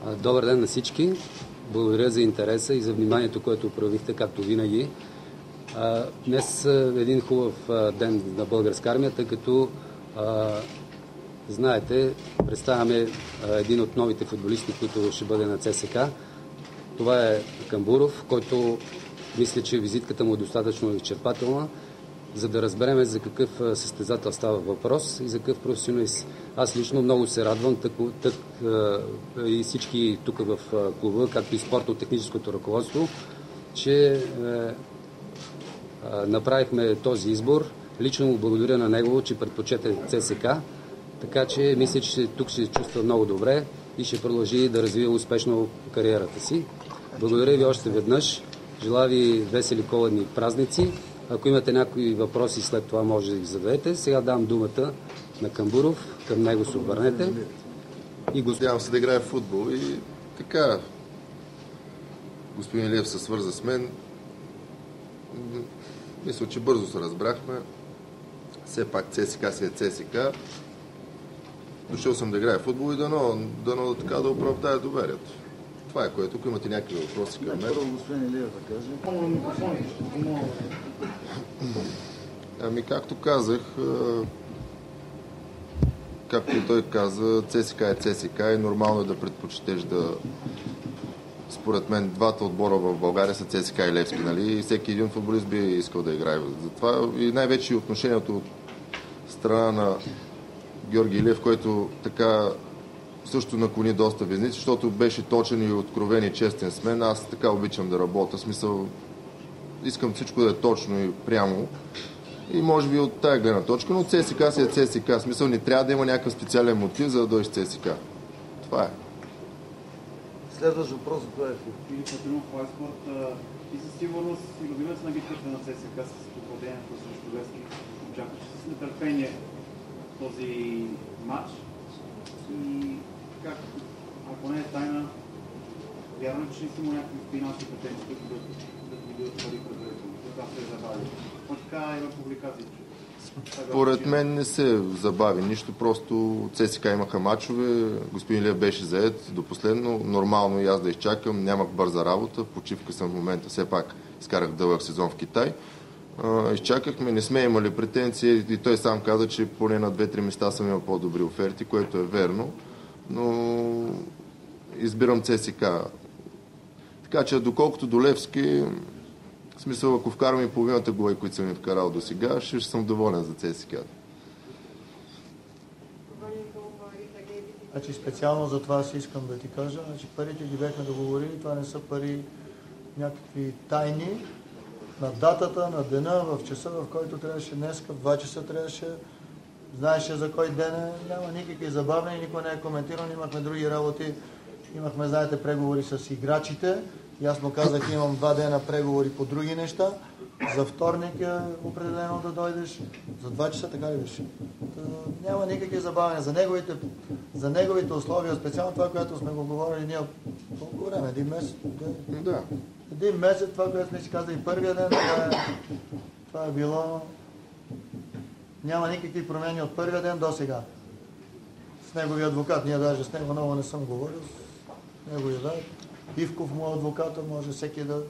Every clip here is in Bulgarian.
Добър ден на всички. Благодаря за интереса и за вниманието, което проявихте, както винаги. Днес е един хубав ден на Българска армия, тъй като знаете, представяме един от новите футболисти, които ще бъде на ЦСК. Това е Камбуров, който мисля, че визитката му е достатъчно изчерпателна, за да разбереме за какъв състезател става въпрос и за какъв професионалист. Аз лично много се радвам, и всички тук в клуба, както и спортно-техническото ръководство, че направихме този избор. Лично му благодаря на него, че предпочете ЦСК, така че мисля, че тук ще се чувства много добре и ще продължи да развива успешно кариерата си. Благодаря ви още веднъж. Желая ви весели коледни празници. Ако имате някои въпроси, след това може да ги зададете. Сега дам думата на Камбуров. Към него се обърнете. Надявам се да играе в футбол и така. Господин Илиев се свърза с мен. Мисля, че бързо се разбрахме. Все пак ЦСКА си е ЦСКА. Дошъл съм да играя в футбол и дано така да оправдая доверието. Това е което. Ако имате някакви въпроси към мен. Първо господин Илиев да каже. Ами както казах, както и той каза, ЦСКА е ЦСКА и нормално е да предпочетеш да... Според мен двата отбора в България са ЦСКА и Левски, нали? И всеки един футболист би искал да играе. Затова и най-вече отношението от страна на Георги Илиев, който така също наклони доста везници, защото беше точен и откровен и честен с мен. Аз така обичам да работя. В смисъл, искам всичко да е точно и прямо. И може би от тая гледна точка, но ЦСКА си е ЦСКА. В смисъл, не трябва да има някакъв специален мотив, за да дойдеш в ЦСКА. Това е. Следващ въпрос, кой е? Филип Петрунов, Флайспорт. И със сигурност и любимец на битката на ЦСКА с попадението срещу Левски. Очакваш с нетърпение този матч. И как, ако не е тайна, вярвам, че не си има някакви финансови претенции, които да бъдат пари предварително. Това се е забави. Но така има публикации. Според мен не се забави нищо, просто ЦСКА имаха мачове, господин Илиев беше заед до последно, нормално и аз да изчакам, нямах бърза работа, почивка съм в момента, все пак изкарах дълъг сезон в Китай. Изчакахме, не сме имали претенции и той сам каза, че поне на 2-3 места съм имал по-добри оферти, което е верно, но избирам ЦСКА. Така че доколкото до Левски, в смисъл, ако вкарам и половината голи, които съм ми вкарал до сега, ще съм доволен за ЦСКА. Значи специално за това си искам да ти кажа, значи парите ги бяхме договорили, това не са пари някакви тайни. На датата, на дена, в часа, в който трябваше днеска, в 2 часа трябваше, знаеше за кой ден е, няма никакви забавени, никой не е коментирал, имахме други работи, имахме, знаете, преговори с играчите. И аз му казах, имам 2 дена преговори по други неща. За вторник е определено да дойдеш. За 2 часа така ли беше? Няма никакви забавяния. За неговите условия, специално това, което сме го говорили ние колко време? 1 месец? Да. 1 месец, това, което сме си казали първия ден, това е било... Няма никакви промени от първия ден до сега. С неговия адвокат, ние даже с него много не съм говорил. С неговия да. Ивков му адвоката, може всеки да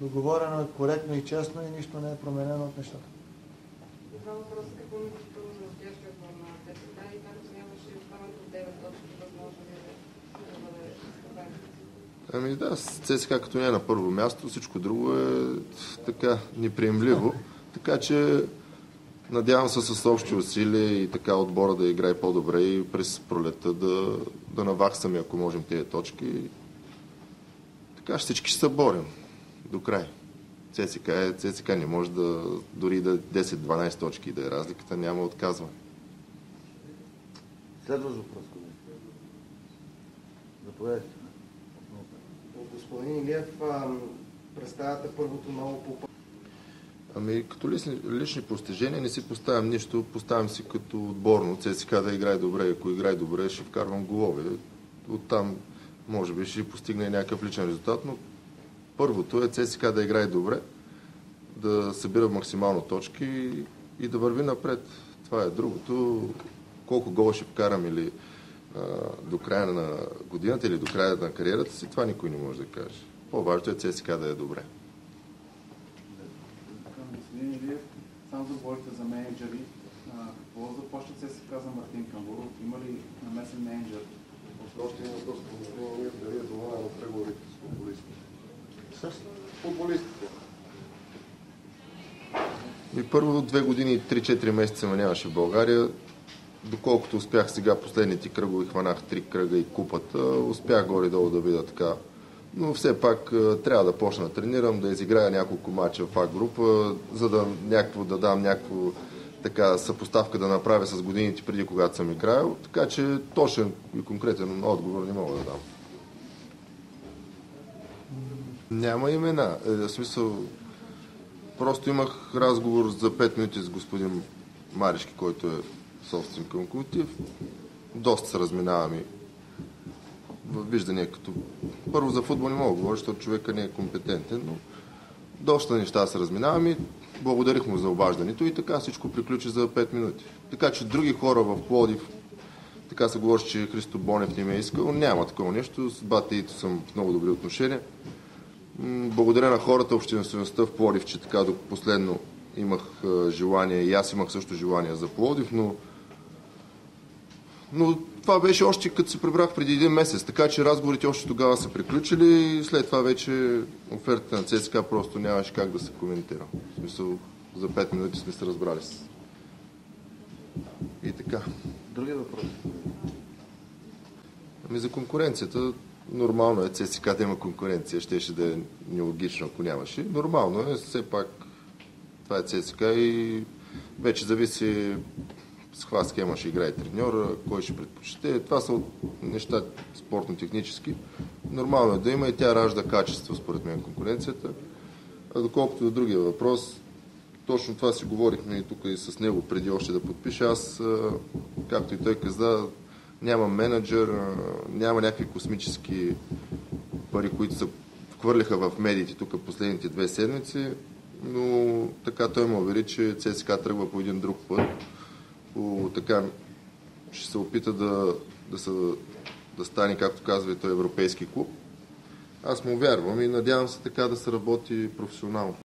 договорено коректно и честно и нищо не е променено от нещата. Два въпроса, какво ми първо за настоящия план на ЦСКА и както нямаше оставането от 9 точки, възможно ли да бъде изправен? Ами да, ЦСКА като не е на първо място, всичко друго е така неприемливо. Така че надявам се с общи усилия и така отбора да играе по-добре и през пролета да наваксаме, ако можем, тези точки. Така всички ще се борим до край. ЦСКА не може да дори да 10-12 точки да е разликата, няма отказване. Следващ въпрос. Заповядайте. Господин Илиев, представяте първото ново попълнение. Ами като лични постижения не си поставям нищо, поставям си като отборно. ЦСКА да играе добре, ако играе добре, ще вкарвам голове. Оттам може би ще постигне някакъв личен резултат, но първото е ЦСКА да играе добре, да събира максимално точки и да върви напред. Това е другото. Колко гола ще вкарам или до края на годината или до края на кариерата си, това никой не може да каже. По-важното е ЦСКА да е добре. Господин Илиев, само заговорите за менеджери. Какво започна ЦСКА за Мартин Камбуров? Има ли намесен менеджер? Още един въпрос, дали е доволен от преговорите с футболистите? С Футболистите. И първо 2 години и 3-4 месеца ме нямаше в България. Доколкото успях сега последните кръгови, хванах 3 кръга и купата, успях горе-долу да видя така. Но все пак трябва да почна да тренирам, да изиграя няколко мача в А-група, за да дам някакво така съпоставка да направя с годините преди, когато съм играел. Така че точен и конкретен отговор не мога да дам. Няма имена. В смисъл, просто имах разговор за 5 минути с господин Маришки, който е собственик на Локомотив. Доста се разминаваме в виждания като... Първо за футбол не мога да говоря, защото човека не е компетентен, но доста неща се разминаваме. Благодарих му за обаждането и така всичко приключи за 5 минути. Така че други хора в Пловдив, така се говори, че Христо Бонев не ме е искал, няма такова нещо. С бата Ито съм в много добри отношения. Благодаря на хората, обществеността в Пловдив, че така до последно имах желание и аз имах също желание за Пловдив, но това беше още като се прибрах преди 1 месец, така че разговорите още тогава са приключили и след това вече офертата на ЦСКА просто нямаше как да се коментира. В смисъл, за 5 минути сме се разбрали. И така. Други въпроси? Ами за конкуренцията, нормално е ЦСКА да има конкуренция, щеше да е нелогично, ако нямаше. Нормално е, все пак това е ЦСКА и вече зависи с каква схема ще играе треньора, кой ще предпочете. Това са неща спортно-технически. Нормално е да има и тя ражда качество, според мен, конкуренцията. А доколкото до другия въпрос, точно това си говорихме и тук и с него преди още да подпиша. Аз, както и той каза, нямам менеджер, няма някакви космически пари, които се хвърляха в медиите тук последните 2 седмици, но така той ме увери, че ЦСКА тръгва по един друг път. Така ще се опита да стане, както казва и той, европейски клуб. Аз му вярвам и надявам се така да се работи професионално.